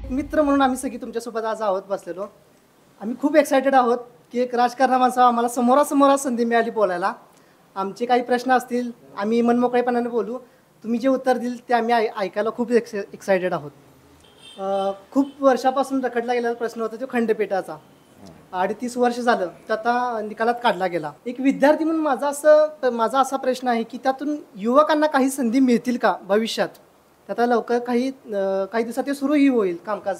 एक मित्र म्हणून आम्ही सगळी तुमच्यासोबत आज आहोत बसलेलो. आम्ही खूप एक्सायटेड आहोत की एक राजकारणा माणसा आम्हाला समोरासमोर संधी मिळाली बोलायला. आमचे काही प्रश्न असतील आम्ही मनमोकळेपणाने बोलू. तुम्ही जे उत्तर दिल ते आम्ही ऐकायला खूप एक्सायटेड आहोत. खूप वर्षापासून रखडला गेलेला प्रश्न होता तो खंडपीठाचा. 38 वर्ष झालं तर आता निकालात काढला गेला. एक विद्यार्थी म्हणून माझा असा प्रश्न आहे की त्यातून युवकांना काही संधी मिळतील का भविष्यात? आता लवकर काही दिवसात ते सुरूही होईल कामकाज.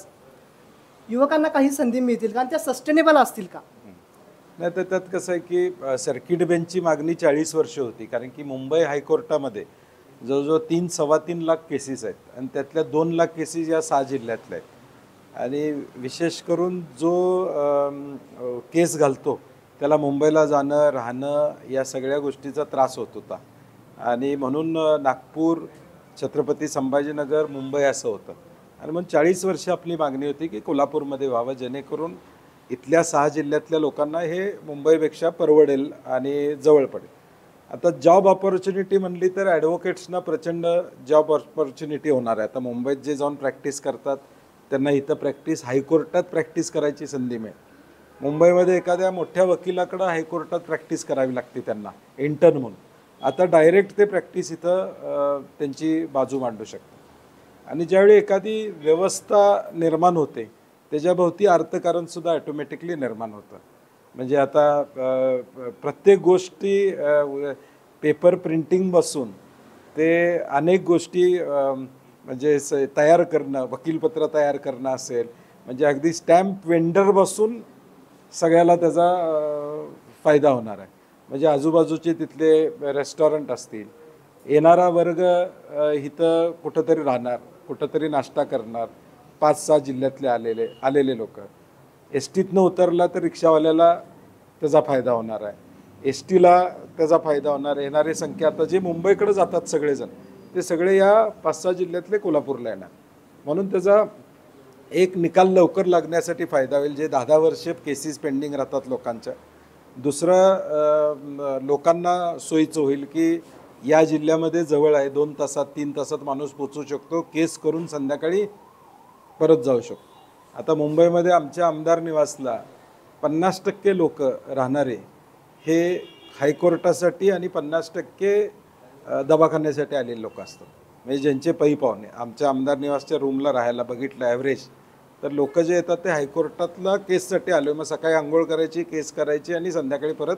युवकांना काही संधी मिळतील का आणि त्या सस्टेनेबल असतील का? नाही, तर त्यात कसं आहे की सर्किट बेंचची मागणी 40 वर्ष होती, कारण की मुंबई हायकोर्टामध्ये जवळजवळ 3-3.25 लाख केसेस आहेत आणि त्यातल्या 2 लाख केसेस या 6 जिल्ह्यातल्या आहेत. आणि विशेष करून जो केस घालतो त्याला मुंबईला जाणं राहणं या सगळ्या गोष्टीचा त्रास होत होता. आणि म्हणून नागपूर, छत्रपती संभाजीनगर, मुंबई असं होतं. आणि मग 40 वर्ष आपली मागणी होती की कोल्हापूरमध्ये व्हावं, जेणेकरून इथल्या 6 जिल्ह्यातल्या लोकांना हे मुंबईपेक्षा परवडेल आणि जवळ पडेल. आता जॉब ऑपॉर्च्युनिटी म्हणली तर ॲडव्होकेट्सना प्रचंड जॉब ऑपॉर्च्युनिटी होणार आहे. आता मुंबईत जे जाऊन प्रॅक्टिस करतात त्यांना इथं हायकोर्टात प्रॅक्टिस करायची संधी मिळेल. मुंबईमध्ये एखाद्या मोठ्या वकिलाकडं हायकोर्टात प्रॅक्टिस करावी लागते त्यांना इंटर्न म्हणून. आता डायरेक्ट ते प्रॅक्टिस इथं त्यांची बाजू मांडू शकतात. आणि ज्यावेळी एखादी व्यवस्था निर्माण होते त्याच्याभोवती अर्थकारणसुद्धा ॲटोमॅटिकली निर्माण होतं. म्हणजे आता प्रत्येक गोष्टी पेपर प्रिंटिंगपासून ते अनेक गोष्टी म्हणजे तयार करणं, वकीलपत्र तयार करणं असेल, म्हणजे अगदी स्टॅम्प वेंडरपासून सगळ्याला त्याचा फायदा होणार आहे. म्हणजे आजूबाजूचे तिथले रेस्टॉरंट असतील, येणारा वर्ग इथं कुठंतरी राहणार, कुठंतरी नाश्ता करणार, 5-6 जिल्ह्यातले आलेले लोक. एस टीतनं उतरला तर रिक्षावाल्याला त्याचा फायदा होणार आहे, एस टीला त्याचा फायदा होणार. येणारी संख्या आता जे मुंबईकडे जातात सगळेजण ते सगळे या 5-6 जिल्ह्यातले कोल्हापूरला येणार. म्हणून त्याचा एक निकाल लवकर लागण्यासाठी फायदा होईल, जे 10-10 वर्ष केसेस पेंडिंग राहतात लोकांच्या. दुसरं लोकांना सोयीचं होईल की या जिल्ह्यामध्ये जवळ आहे, 2 तासात 3 तासात माणूस पोचू शकतो, केस करून संध्याकाळी परत जाऊ शकतो. आता मुंबईमध्ये आमच्या आमदार निवासला 50% लोक राहणारे हे हायकोर्टासाठी आणि 50% दवाखान्यासाठी आलेले लोक असतात. म्हणजे ज्यांचे पै पाहुणे आमच्या आमदार निवासच्या रूमला राहायला बघितलं ॲव्हरेज, तर लोक जे येतात ते हायकोर्टातला केससाठी आले. मग सकाळी आंघोळ करायची, केस करायची आणि संध्याकाळी परत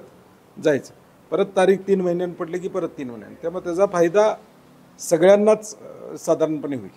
जायचं. परत तारीख 3 महिन्यांनी पडली की परत 3 महिन्यांनी. त्यामुळे त्याचा फायदा सगळ्यांनाच साधारणपणे होईल.